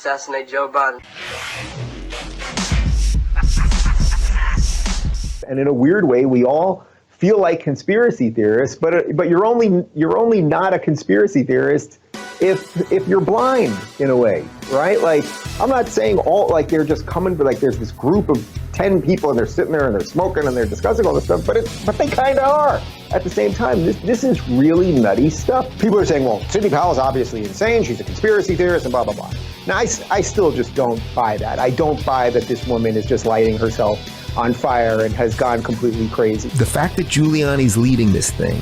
assassinate Joe Biden. And in a weird way, we all feel like conspiracy theorists, but you're only not a conspiracy theorist if you're blind in a way, right? Like, I'm not saying all, like, they're just coming, but like there's this group of 10 people and they're sitting there and they're smoking and they're discussing all this stuff, but they kind of are at the same time. This is really nutty stuff. People are saying, well, Sidney Powell's obviously insane, she's a conspiracy theorist and blah, blah, blah. Now, I still just don't buy that. I don't buy that this woman is just lighting herself on fire and has gone completely crazy. The fact that Giuliani's leading this thing,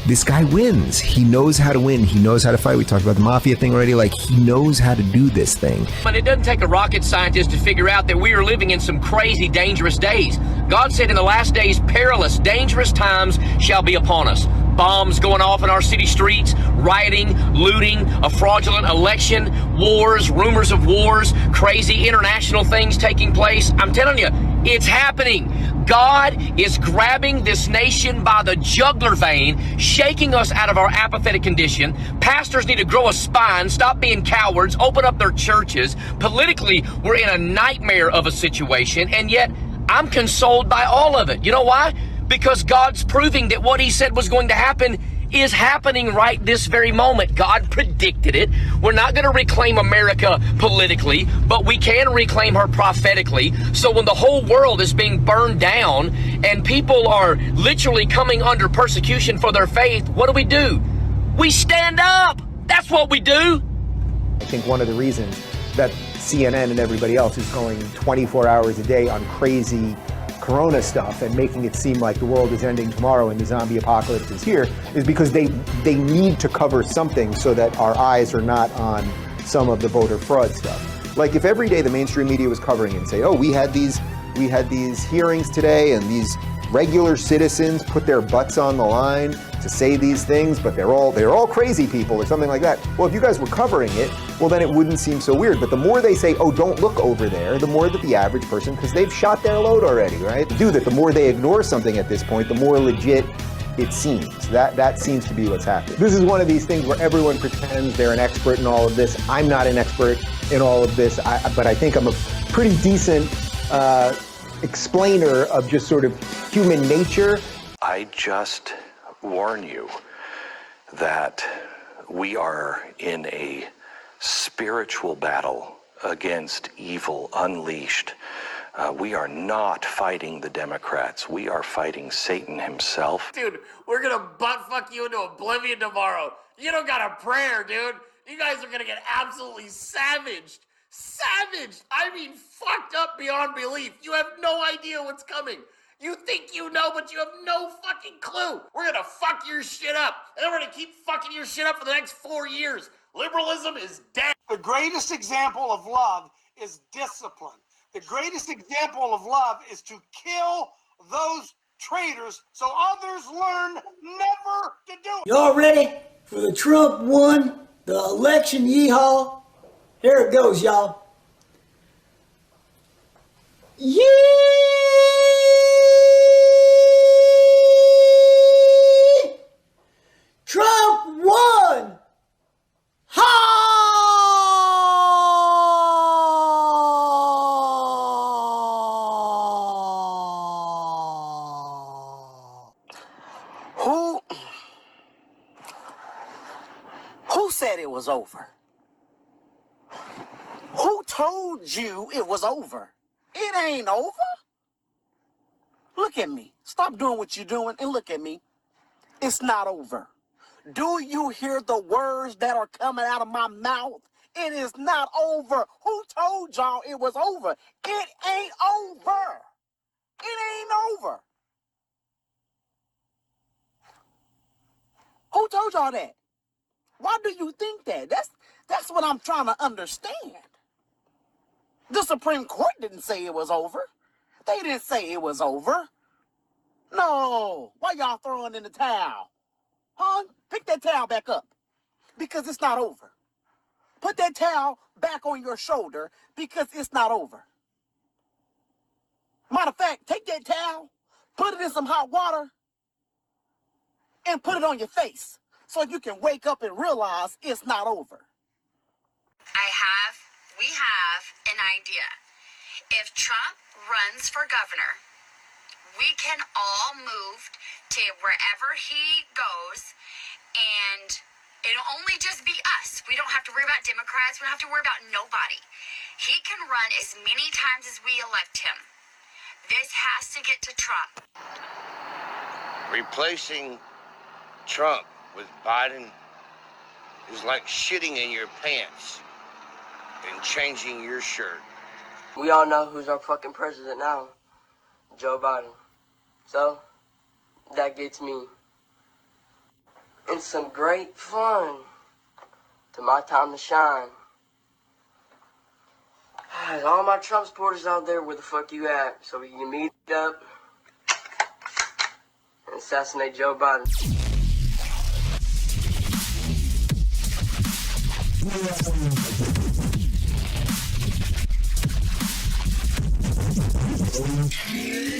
this guy wins. He knows how to win. He knows how to fight. We talked about the mafia thing already. Like, he knows how to do this thing. But it doesn't take a rocket scientist to figure out that we are living in some crazy, dangerous days. God said in the last days, perilous, dangerous times shall be upon us. Bombs going off in our city streets, rioting, looting, a fraudulent election, wars, rumors of wars, crazy international things taking place. I'm telling you, it's happening. God is grabbing this nation by the jugular vein, shaking us out of our apathetic condition. Pastors need to grow a spine, stop being cowards, open up their churches. Politically, we're in a nightmare of a situation, and yet I'm consoled by all of it. You know why? Because God's proving that what he said was going to happen is happening right this very moment. God predicted it. We're not going to reclaim America politically, but we can reclaim her prophetically. So when the whole world is being burned down and people are literally coming under persecution for their faith, what do? We stand up. That's what we do. I think one of the reasons that CNN and everybody else is going 24 hours a day on crazy Corona stuff and making it seem like the world is ending tomorrow and the zombie apocalypse is here is because they need to cover something so that our eyes are not on some of the voter fraud stuff. Like, if every day the mainstream media was covering it and say, oh, we had these hearings today and these regular citizens put their butts on the line to say these things, but they're all crazy people or something like that. Well, if you guys were covering it, well, then it wouldn't seem so weird. But the more they say, oh, don't look over there, the more that the average person, because they've shot their load already, right? Do that. The more they ignore something at this point, the more legit it seems. That seems to be what's happening. This is one of these things where everyone pretends they're an expert in all of this. I'm not an expert in all of this, but I think I'm a pretty decent explainer of just sort of human nature. I just warn you that we are in a spiritual battle against evil unleashed. We are not fighting the Democrats. We are fighting Satan himself. Dude, we're gonna butt fuck you into oblivion tomorrow. You don't got a prayer, dude. You guys are gonna get absolutely savaged. Savaged! I mean, fucked up beyond belief. You have no idea what's coming. You think you know, but you have no fucking clue. We're gonna fuck your shit up. And we're gonna keep fucking your shit up for the next 4 years. Liberalism is dead. The greatest example of love is discipline. The greatest example of love is to kill those traitors so others learn never to do it. Y'all ready for the Trump won the election yeehaw? Here it goes, y'all. Yee! Trump won! Ha! Who said it was over? Who told you it was over? It ain't over. Look at me. Stop doing what you're doing and look at me. It's not over. Do you hear the words that are coming out of my mouth? It is not over. Who told y'all it was over? It ain't over. It ain't over. Who told y'all that? Why do you think that? That's what I'm trying to understand. The Supreme Court didn't say it was over. They didn't say it was over. No. Why y'all throwing in the towel? Huh? Pick that towel back up. Because it's not over. Put that towel back on your shoulder because it's not over. Matter of fact, take that towel, put it in some hot water, and put it on your face so you can wake up and realize it's not over. We we have an idea. If Trump runs for governor, we can all move to wherever he goes, and it'll only just be us. We don't have to worry about Democrats. We don't have to worry about nobody. He can run as many times as we elect him. This has to get to Trump. Replacing Trump with Biden is like shitting in your pants and changing your shirt. We all know who's our fucking president now. Joe Biden. So, that gets me in some great fun to my time to shine. All my Trump supporters out there, where the fuck you at? So we can meet up and assassinate Joe Biden. Yeah.